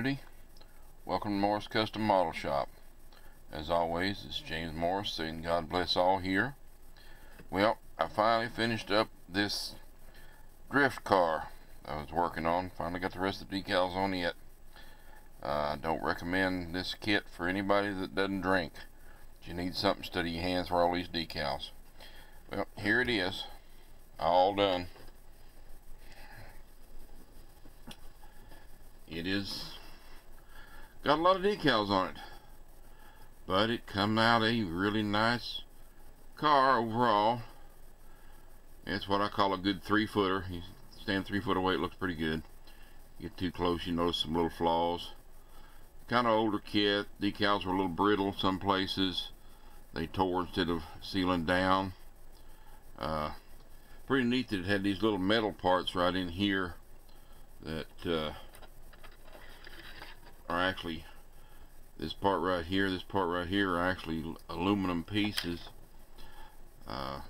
community. Welcome to Morris Custom Model Shop. As always, it's James Morris saying God bless all here. Well, I finally finished up this drift car I was working on. Finally got the rest of the decals on it. I don't recommend this kit for anybody that doesn't drink. You need something steady your hands for all these decals. Well, here it is, all done. It is got a lot of decals on it, but it come out a really nice car overall. It's what I call a good 3-footer. You stand 3 foot away, it looks pretty good. Get too close, you notice some little flaws. Kind of older kit. Decals were a little brittle some places. They tore instead of sealing down. Pretty neat that it had these little metal parts right in here that are actually, this part right here are actually aluminum pieces. But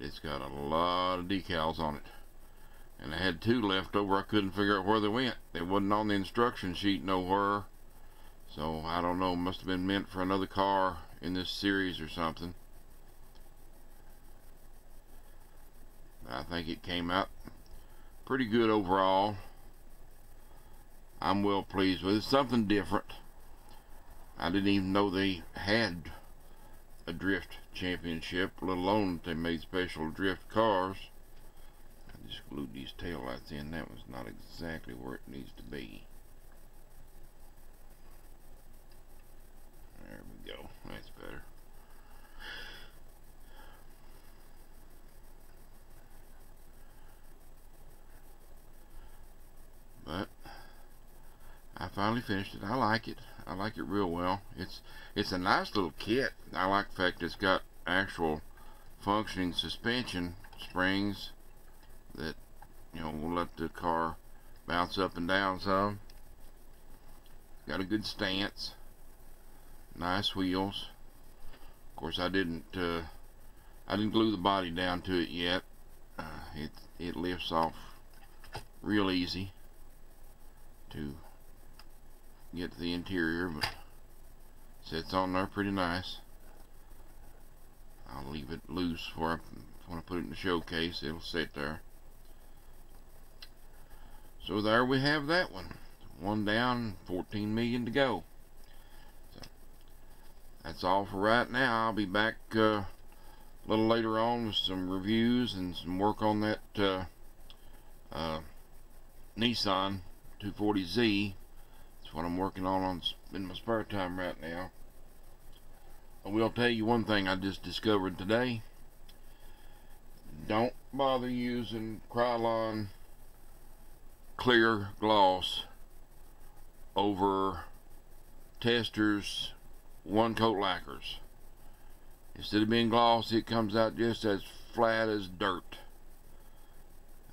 it's got a lot of decals on it, and I had 2 left over. I couldn't figure out where they went. They wasn't on the instruction sheet nowhere, so I don't know, must have been meant for another car in this series or something. I think it came out pretty good overall. I'm well pleased with it. It's something different. I didn't even know they had a drift championship, let alone that they made special drift cars. I just glued these tail lights in. That was not exactly where it needs to be. There we go. That's better. But I finally finished it. I like it. I like it real well. It's a nice little kit. I like the fact it's got actual functioning suspension springs that, you know, will let the car bounce up and down some. Got a good stance. Nice wheels. Of course, I didn't glue the body down to it yet. It lifts off real easy to get to the interior, but sits on there pretty nice. I'll leave it loose for when I put it in the showcase. It'll sit there. So there we have that one. 1 down, 14 million to go. So that's all for right now. I'll be back a little later on with some reviews and some work on that Nissan 240Z. That's what I'm working on in my spare time right now. I will tell you one thing I just discovered today. Don't bother using Krylon clear gloss over Testors 1-coat lacquers. Instead of being glossy, it comes out just as flat as dirt.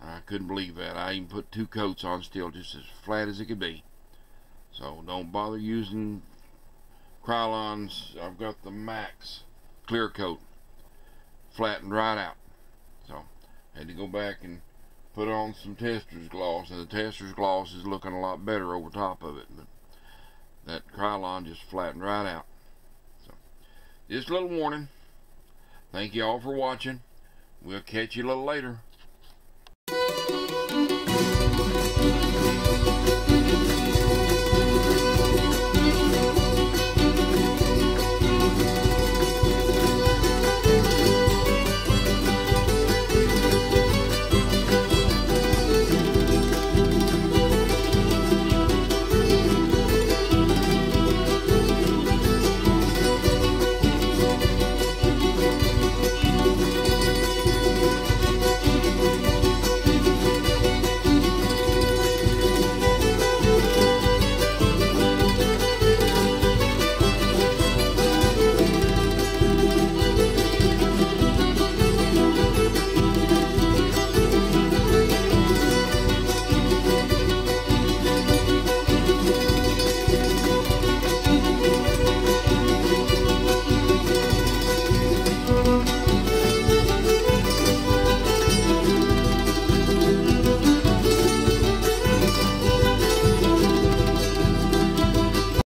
I couldn't believe that. I even put 2 coats on, still just as flat as it could be. So don't bother using Krylons. I've got the Max clear coat, flattened right out. So I had to go back and put on some Testors gloss, and the Testors gloss is looking a lot better over top of it, but that Krylon just flattened right out. So just a little warning. Thank you all for watching. We'll catch you a little later.